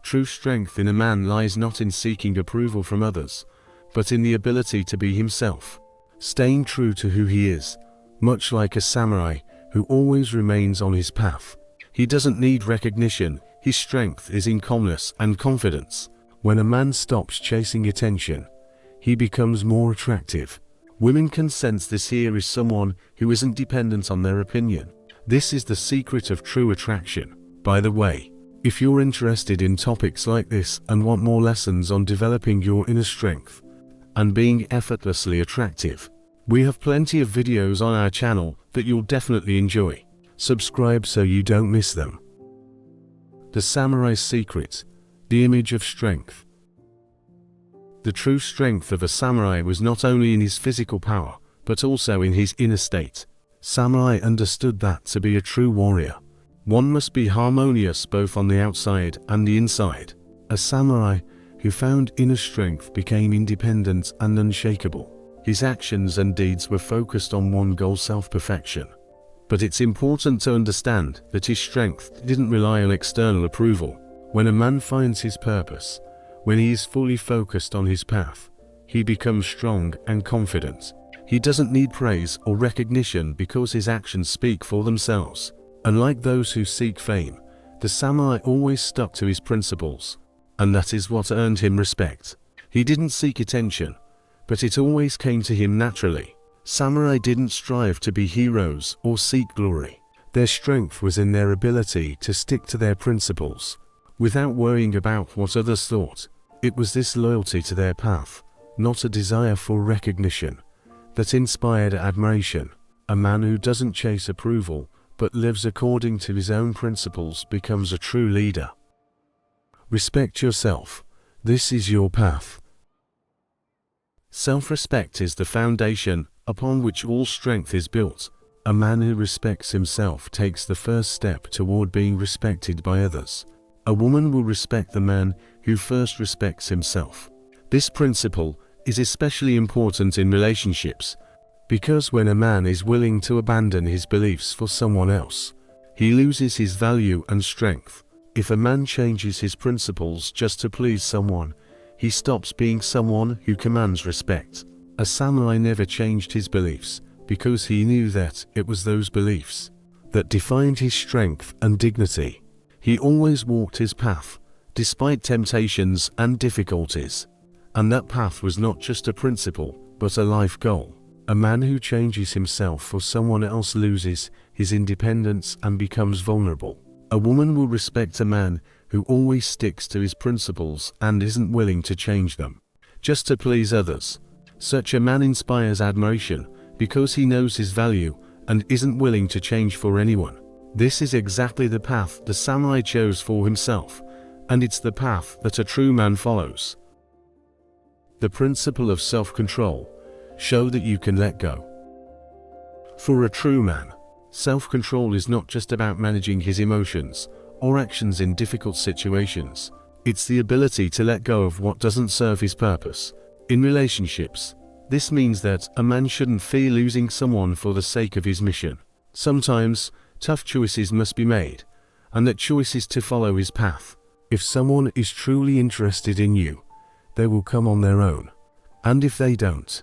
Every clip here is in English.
True strength in a man lies not in seeking approval from others, but in the ability to be himself, staying true to who he is, much like a samurai who always remains on his path. He doesn't need recognition, his strength is in calmness and confidence. When a man stops chasing attention, he becomes more attractive. Women can sense this. Here is someone who isn't dependent on their opinion. This is the secret of true attraction. By the way, if you're interested in topics like this and want more lessons on developing your inner strength and being effortlessly attractive, we have plenty of videos on our channel that you'll definitely enjoy. Subscribe so you don't miss them. The Samurai's Secret, the image of strength. The true strength of a samurai was not only in his physical power, but also in his inner state. Samurai understood that to be a true warrior, one must be harmonious both on the outside and the inside. A samurai who found inner strength became independent and unshakable. His actions and deeds were focused on one goal: self-perfection. But it's important to understand that his strength didn't rely on external approval. When a man finds his purpose, when he is fully focused on his path, he becomes strong and confident. He doesn't need praise or recognition because his actions speak for themselves. Unlike those who seek fame, the samurai always stuck to his principles, and that is what earned him respect. He didn't seek attention, but it always came to him naturally. Samurai didn't strive to be heroes or seek glory. Their strength was in their ability to stick to their principles, without worrying about what others thought. It was this loyalty to their path, not a desire for recognition, that inspired admiration. A man who doesn't chase approval, but lives according to his own principles becomes a true leader. Respect yourself. This is your path. Self-respect is the foundation upon which all strength is built. A man who respects himself takes the first step toward being respected by others. A woman will respect the man who first respects himself. This principle is especially important in relationships, because when a man is willing to abandon his beliefs for someone else, he loses his value and strength. If a man changes his principles just to please someone, he stops being someone who commands respect. A samurai never changed his beliefs because he knew that it was those beliefs that defined his strength and dignity. He always walked his path, despite temptations and difficulties. And that path was not just a principle, but a life goal. A man who changes himself for someone else loses his independence and becomes vulnerable. A woman will respect a man who always sticks to his principles and isn't willing to change them, just to please others. Such a man inspires admiration because he knows his value and isn't willing to change for anyone. This is exactly the path the samurai chose for himself, and it's the path that a true man follows. The principle of self-control. Show that you can let go. For a true man, self-control is not just about managing his emotions or actions in difficult situations. It's the ability to let go of what doesn't serve his purpose. In relationships, this means that a man shouldn't fear losing someone for the sake of his mission. Sometimes, tough choices must be made, and that choice is to follow his path. If someone is truly interested in you, they will come on their own. And if they don't,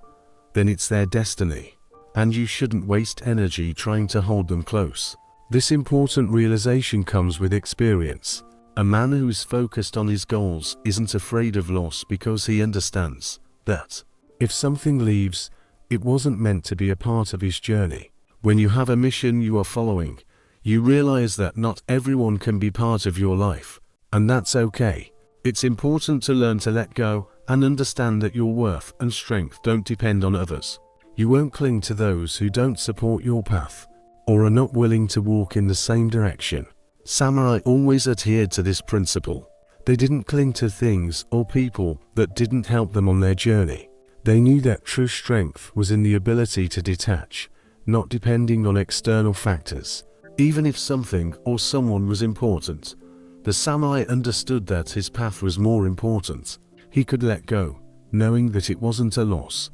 then it's their destiny, and you shouldn't waste energy trying to hold them close. This important realization comes with experience. A man who is focused on his goals isn't afraid of loss because he understands that if something leaves, it wasn't meant to be a part of his journey. When you have a mission you are following, you realize that not everyone can be part of your life, and that's okay. It's important to learn to let go and understand that your worth and strength don't depend on others. You won't cling to those who don't support your path or are not willing to walk in the same direction. Samurai always adhered to this principle. They didn't cling to things or people that didn't help them on their journey. They knew that true strength was in the ability to detach, not depending on external factors. Even if something or someone was important, the samurai understood that his path was more important. He could let go, knowing that it wasn't a loss,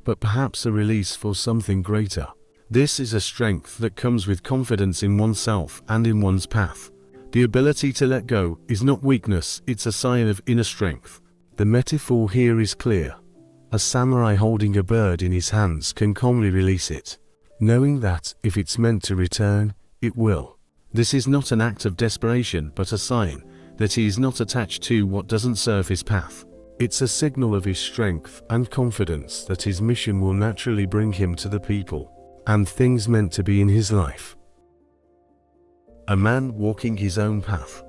but perhaps a release for something greater. This is a strength that comes with confidence in oneself and in one's path. The ability to let go is not weakness, it's a sign of inner strength. The metaphor here is clear. A samurai holding a bird in his hands can calmly release it, knowing that if it's meant to return, it will. This is not an act of desperation but a sign that he is not attached to what doesn't serve his path. It's a signal of his strength and confidence that his mission will naturally bring him to the people and things meant to be in his life. A man walking his own path.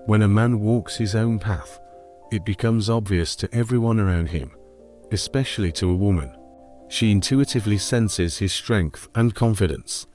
When a man walks his own path, it becomes obvious to everyone around him, especially to a woman. She intuitively senses his strength and confidence.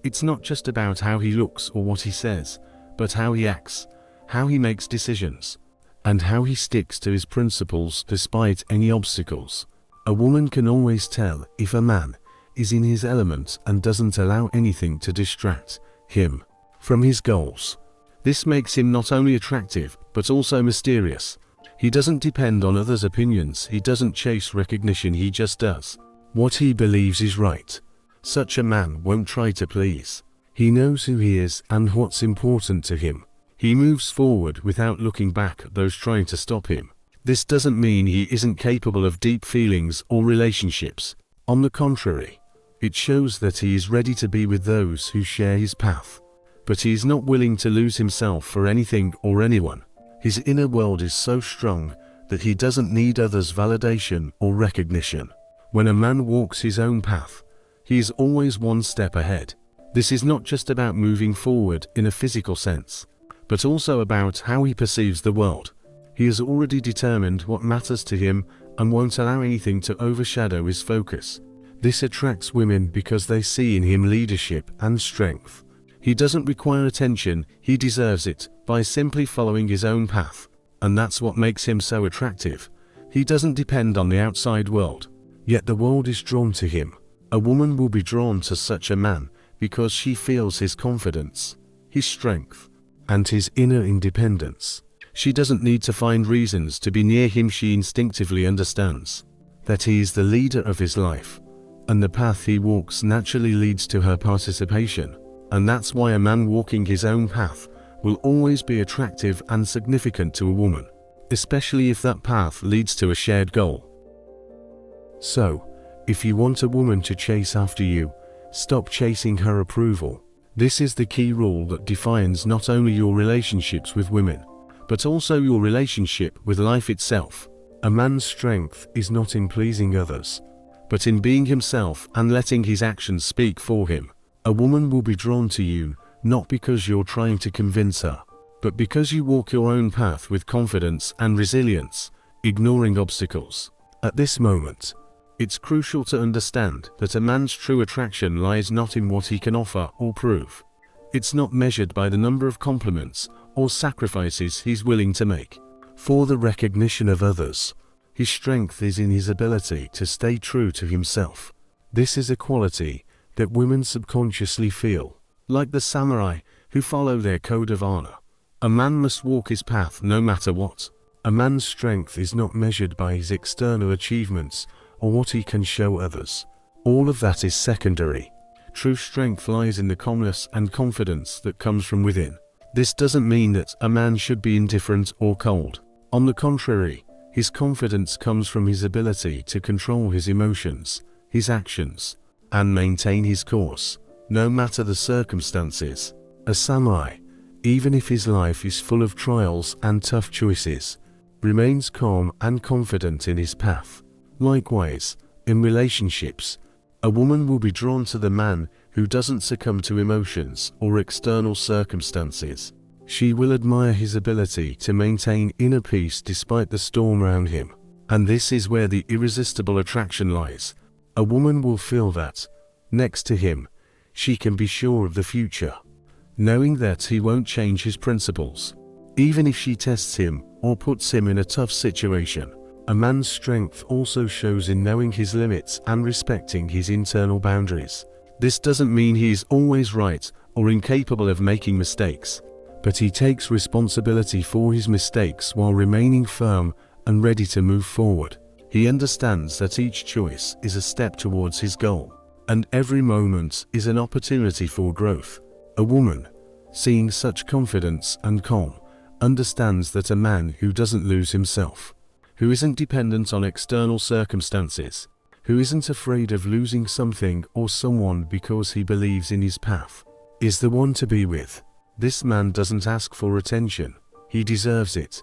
It's not just about how he looks or what he says, but how he acts, how he makes decisions, and how he sticks to his principles despite any obstacles. A woman can always tell if a man is in his element and doesn't allow anything to distract him from his goals. This makes him not only attractive, but also mysterious. He doesn't depend on others' opinions, he doesn't chase recognition, he just does what he believes is right. Such a man won't try to please. He knows who he is and what's important to him. He moves forward without looking back at those trying to stop him. This doesn't mean he isn't capable of deep feelings or relationships. On the contrary, it shows that he is ready to be with those who share his path. But he is not willing to lose himself for anything or anyone. His inner world is so strong that he doesn't need others' validation or recognition. When a man walks his own path, he is always one step ahead. This is not just about moving forward in a physical sense, but also about how he perceives the world. He has already determined what matters to him and won't allow anything to overshadow his focus. This attracts women because they see in him leadership and strength. He doesn't require attention, he deserves it by simply following his own path. And that's what makes him so attractive. He doesn't depend on the outside world, yet the world is drawn to him. A woman will be drawn to such a man because she feels his confidence, his strength, and his inner independence. She doesn't need to find reasons to be near him, she instinctively understands that he is the leader of his life, and the path he walks naturally leads to her participation. And that's why a man walking his own path will always be attractive and significant to a woman, especially if that path leads to a shared goal. So, if you want a woman to chase after you, stop chasing her approval. This is the key rule that defines not only your relationships with women, but also your relationship with life itself. A man's strength is not in pleasing others, but in being himself and letting his actions speak for him. A woman will be drawn to you, not because you're trying to convince her, but because you walk your own path with confidence and resilience, ignoring obstacles. At this moment, it's crucial to understand that a man's true attraction lies not in what he can offer or prove. It's not measured by the number of compliments or sacrifices he's willing to make for the recognition of others. His strength is in his ability to stay true to himself. This is a quality that women subconsciously feel, like the samurai who follow their code of honor. A man must walk his path no matter what. A man's strength is not measured by his external achievements or what he can show others. All of that is secondary. True strength lies in the calmness and confidence that comes from within. This doesn't mean that a man should be indifferent or cold. On the contrary, his confidence comes from his ability to control his emotions, his actions, and maintain his course, no matter the circumstances. A samurai, even if his life is full of trials and tough choices, remains calm and confident in his path. Likewise, in relationships, a woman will be drawn to the man who doesn't succumb to emotions or external circumstances. She will admire his ability to maintain inner peace despite the storm around him. And this is where the irresistible attraction lies. A woman will feel that, next to him, she can be sure of the future, knowing that he won't change his principles, even if she tests him or puts him in a tough situation. A man's strength also shows in knowing his limits and respecting his internal boundaries. This doesn't mean he is always right or incapable of making mistakes, but he takes responsibility for his mistakes while remaining firm and ready to move forward. He understands that each choice is a step towards his goal, and every moment is an opportunity for growth. A woman, seeing such confidence and calm, understands that a man who doesn't lose himself, who isn't dependent on external circumstances, who isn't afraid of losing something or someone because he believes in his path, is the one to be with. This man doesn't ask for attention, he deserves it,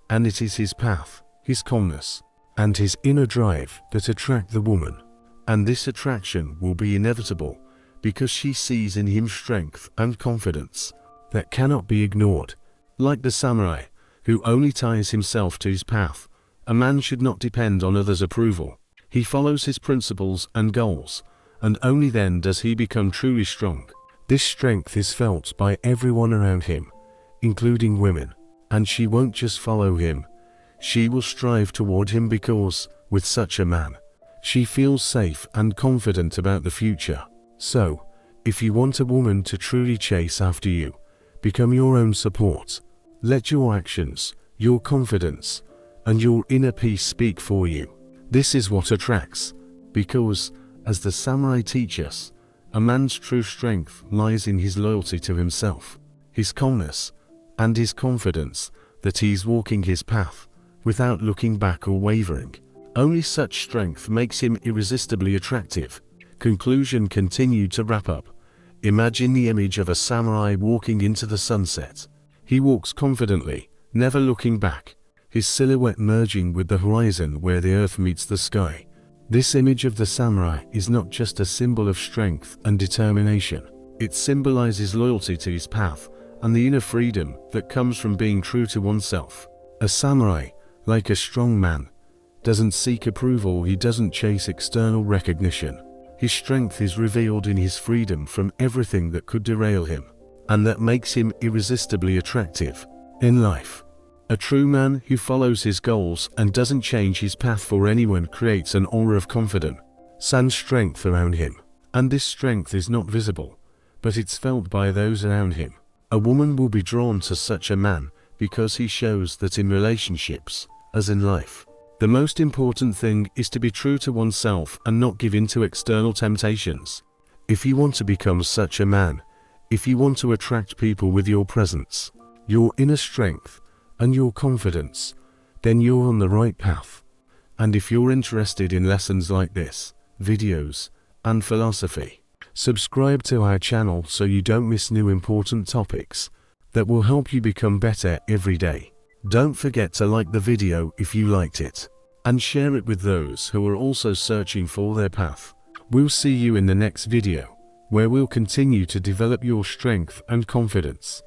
and it is his path, his calmness, and his inner drive that attract the woman, and this attraction will be inevitable because she sees in him strength and confidence that cannot be ignored. Like the samurai, who only ties himself to his path, a man should not depend on others' approval. He follows his principles and goals, and only then does he become truly strong. This strength is felt by everyone around him, including women, and she won't just follow him, she will strive toward him because, with such a man, she feels safe and confident about the future. So, if you want a woman to truly chase after you, become your own support. Let your actions, your confidence, and your inner peace speak for you. This is what attracts, because, as the samurai teach us, a man's true strength lies in his loyalty to himself, his calmness, and his confidence that he's walking his path, without looking back or wavering. Only such strength makes him irresistibly attractive. Conclusion continued to wrap up. Imagine the image of a samurai walking into the sunset. He walks confidently, never looking back, his silhouette merging with the horizon where the earth meets the sky. This image of the samurai is not just a symbol of strength and determination. It symbolizes loyalty to his path and the inner freedom that comes from being true to oneself. A samurai, like a strong man, doesn't seek approval, he doesn't chase external recognition. His strength is revealed in his freedom from everything that could derail him, and that makes him irresistibly attractive in life. A true man who follows his goals and doesn't change his path for anyone creates an aura of confidence and strength around him. And this strength is not visible, but it's felt by those around him. A woman will be drawn to such a man because he shows that in relationships, as in life, the most important thing is to be true to oneself and not give in to external temptations. If you want to become such a man, if you want to attract people with your presence, your inner strength, and your confidence, then you're on the right path. And if you're interested in lessons like this, videos, and philosophy, subscribe to our channel so you don't miss new important topics that will help you become better every day. Don't forget to like the video if you liked it, and share it with those who are also searching for their path. We'll see you in the next video, where we'll continue to develop your strength and confidence.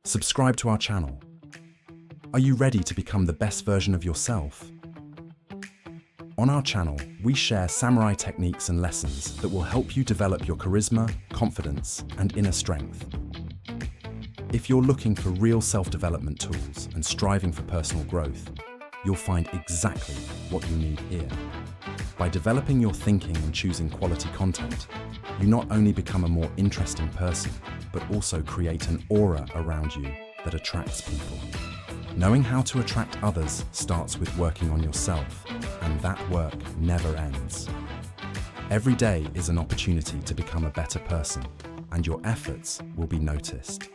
Subscribe to our channel. Are you ready to become the best version of yourself? On our channel, we share samurai techniques and lessons that will help you develop your charisma, confidence, and inner strength. If you're looking for real self-development tools and striving for personal growth, you'll find exactly what you need here. By developing your thinking and choosing quality content, you not only become a more interesting person, but also create an aura around you that attracts people. Knowing how to attract others starts with working on yourself, and that work never ends. Every day is an opportunity to become a better person, and your efforts will be noticed.